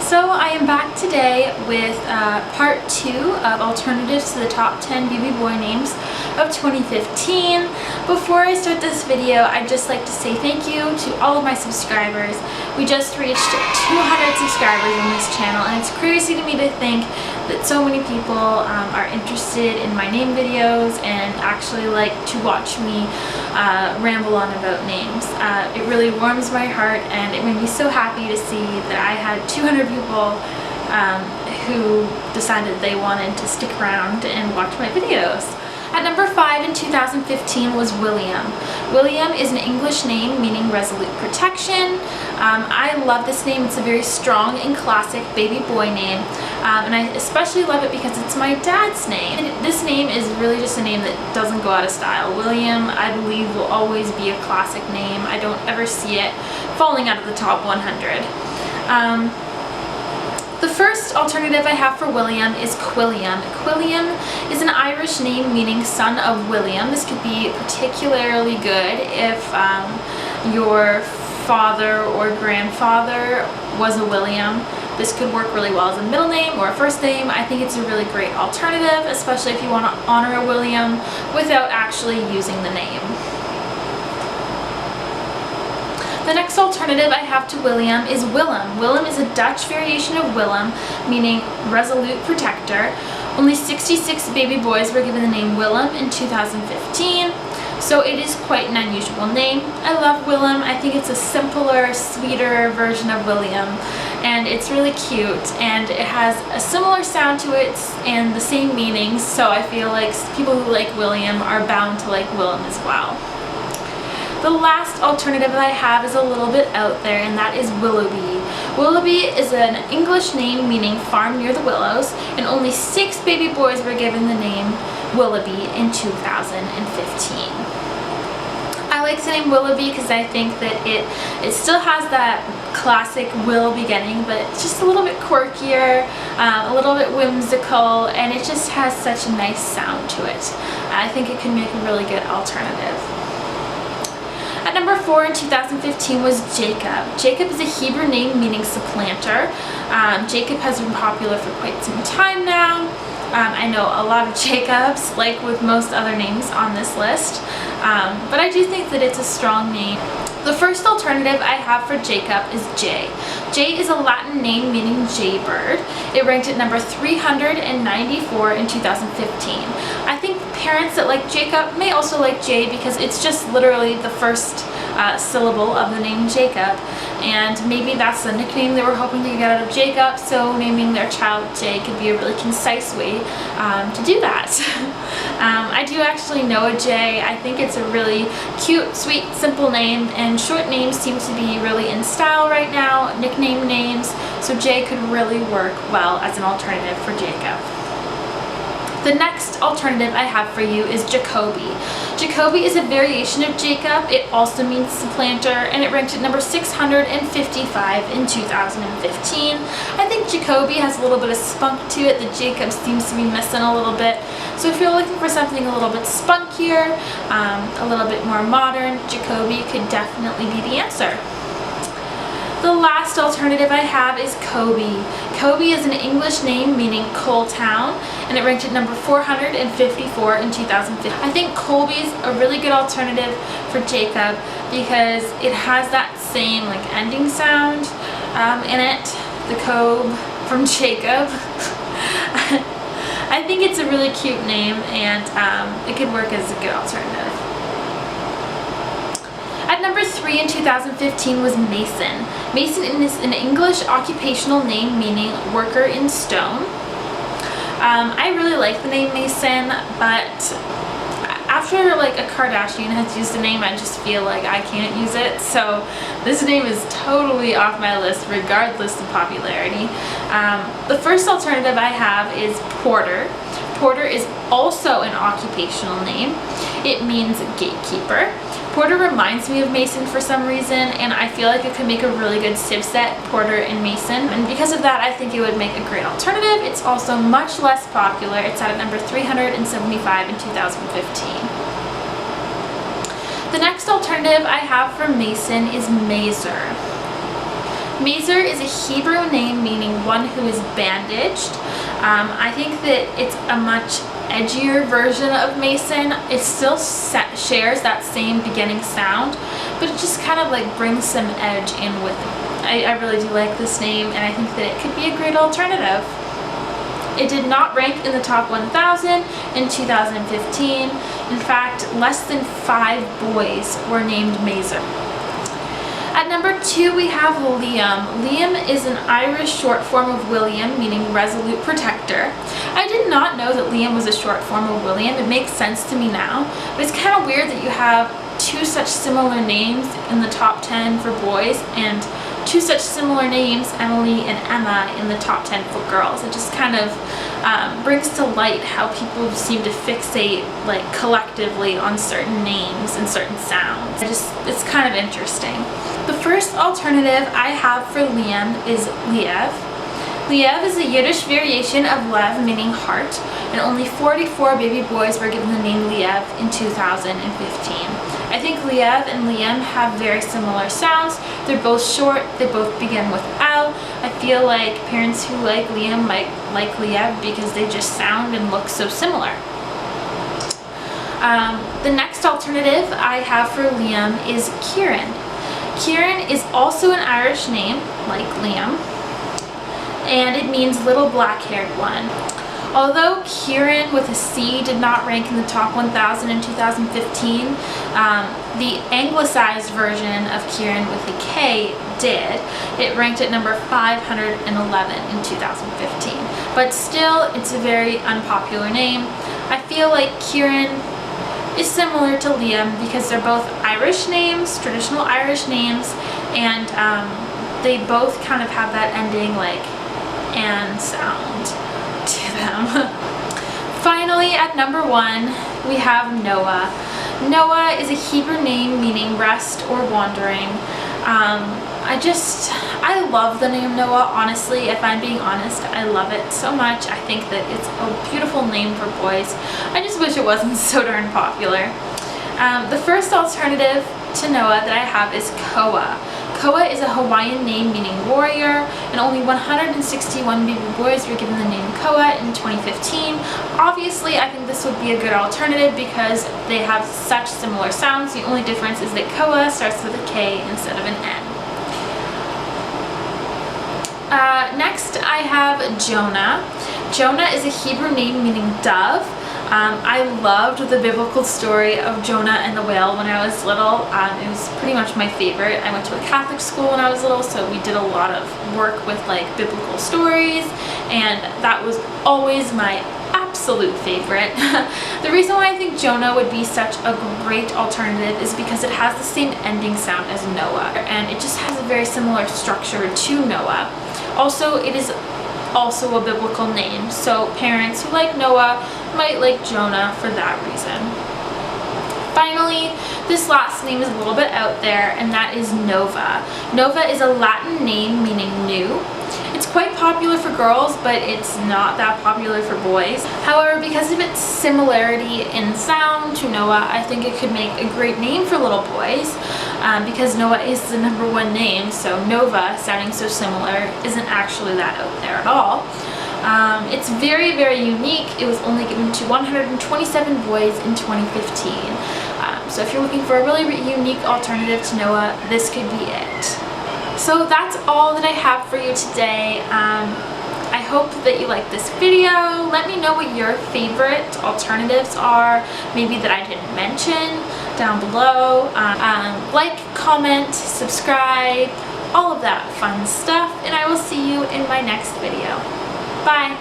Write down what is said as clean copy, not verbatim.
So I am back today with part 2 of alternatives to the top 10 baby boy names of 2015. Before I start this video, I'd just like to say thank you to all of my subscribers. We just reached 200 subscribers on this channel, and it's crazy to me to think that so many people are interested in my name videos and actually like to watch me ramble on about names. It really warms my heart, and it made me so happy to see that I had 200 people who decided they wanted to stick around and watch my videos. At number 5 in 2015 was William. William is an English name meaning resolute protection. I love this name. It's a very strong and classic baby boy name, and I especially love it because it's my dad's name. And this name is really just a name that doesn't go out of style. William, I believe, will always be a classic name. I don't ever see it falling out of the top 100. The first alternative I have for William is Quilliam. Quilliam is an Irish name meaning son of William. This could be particularly good if your father or grandfather was a William. This could work really well as a middle name or a first name. I think it's a really great alternative, especially if you want to honor a William without actually using the name. The next alternative I have to William is Willem. Willem is a Dutch variation of Willem, meaning resolute protector. Only 66 baby boys were given the name Willem in 2015, so it is quite an unusual name. I love Willem. I think it's a simpler, sweeter version of William, and it's really cute, and it has a similar sound to it and the same meanings, so I feel like people who like William are bound to like Willem as well. The last alternative that I have is a little bit out there, and that is Willoughby. Willoughby is an English name meaning farm near the willows, and only 6 baby boys were given the name Willoughby in 2015. I like the name Willoughby because I think that it still has that classic Will beginning, but it's just a little bit quirkier, a little bit whimsical, and it just has such a nice sound to it. I think it can make a really good alternative. At number 4 in 2015 was Jacob. Jacob is a Hebrew name meaning supplanter. Jacob has been popular for quite some time now. I know a lot of Jacobs, like with most other names on this list, but I do think that it's a strong name. The first alternative I have for Jacob is Jay. Jay is a Latin name meaning jaybird. It ranked at number 394 in 2015. I think parents that like Jacob may also like Jay because it's just literally the first syllable of the name Jacob, and maybe that's the nickname they were hoping to get out of Jacob, so naming their child Jay could be a really concise way to do that. I do actually know a Jay. I think it's a really cute, sweet, simple name, and short names seem to be really in style right now, nickname names, so Jay could really work well as an alternative for Jacob. The next alternative I have for you is Jacoby. Jacoby is a variation of Jacob. It also means supplanter, and it ranked at number 655 in 2015. I think Jacoby has a little bit of spunk to it that Jacob seems to be missing a little bit. So if you're looking for something a little bit spunkier, a little bit more modern, Jacoby could definitely be the answer. The last alternative I have is Kobe. Kobe is an English name meaning coal town, and it ranked at number 454 in 2015. I think Colby's a really good alternative for Jacob because it has that same like ending sound in it, the Kobe from Jacob. I think it's a really cute name, and it could work as a good alternative. At number 3 in 2015 was Mason. Mason is an English occupational name meaning worker in stone. I really like the name Mason, but after like a Kardashian has used the name, I just feel like I can't use it. So this name is totally off my list regardless of popularity. The first alternative I have is Porter. Porter is also an occupational name. It means gatekeeper. Porter reminds me of Mason for some reason, and I feel like it could make a really good civ set, Porter and Mason, and because of that I think it would make a great alternative. It's also much less popular. It's at number 375 in 2015. The next alternative I have for Mason is Mazer. Mazer is a Hebrew name meaning one who is bandaged. I think that it's a much edgier version of Mason. It still shares that same beginning sound, but it just kind of like brings some edge in with it. I really do like this name, and I think that it could be a great alternative. It did not rank in the top 1,000 in 2015. In fact, less than 5 boys were named Mazer. At number 2, we have Liam. Liam is an Irish short form of William, meaning resolute protector. I did not know that Liam was a short form of William. It makes sense to me now, but it's kind of weird that you have 2 such similar names in the top 10 for boys and 2 such similar names, Emily and Emma, in the top 10 for girls. It just kind of brings to light how people seem to fixate like collectively on certain names and certain sounds. It's kind of interesting. The first alternative I have for Liam is Liev. Liev is a Yiddish variation of Lev, meaning heart, and only 44 baby boys were given the name Liev in 2015. I think Liev and Liam have very similar sounds. They're both short, they both begin with L. I feel like parents who like Liam might like Liev because they just sound and look so similar. The next alternative I have for Liam is Kieran. Kieran is also an Irish name, like Liam, and it means little black-haired one. Although Kieran with a C did not rank in the top 1,000 in 2015, the anglicized version of Kieran with a K did. It ranked at number 511 in 2015. But still, it's a very unpopular name. I feel like Kieran is similar to Liam because they're both Irish names, traditional Irish names, and they both kind of have that ending like "and" sound to them. Finally, at number 1, we have Noah. Noah is a Hebrew name meaning rest or wandering. I love the name Noah, honestly. If I'm being honest, I love it so much. I think that it's a beautiful name for boys. I just wish it wasn't so darn popular. The first alternative to Noah that I have is Koa. Koa is a Hawaiian name meaning warrior, and only 161 baby boys were given the name Koa in 2015. Obviously, I think this would be a good alternative because they have such similar sounds. The only difference is that Koa starts with a K instead of an N. Next, I have Jonah. Jonah is a Hebrew name meaning dove. I loved the biblical story of Jonah and the whale when I was little. It was pretty much my favorite. I went to a Catholic school when I was little, so we did a lot of work with like biblical stories, and that was always my absolute favorite. The reason why I think Jonah would be such a great alternative is because it has the same ending sound as Noah, and it just has a very similar structure to Noah. Also, it is also a biblical name, so parents who like Noah might like Jonah for that reason. Finally, this last name is a little bit out there, and that is Nova. Nova is a Latin name meaning new. It's quite popular for girls, but it's not that popular for boys. However, because of its similarity in sound to Noah, I think it could make a great name for little boys, because Noah is the #1 name, so Nova, sounding so similar, isn't actually that out there at all. It's very, very unique. It was only given to 127 boys in 2015. So if you're looking for a really unique alternative to Noah, this could be it. So that's all that I have for you today. I hope that you like this video. Let me know what your favorite alternatives are, maybe that I didn't mention, down below. Like, comment, subscribe, all of that fun stuff, and I will see you in my next video. Bye!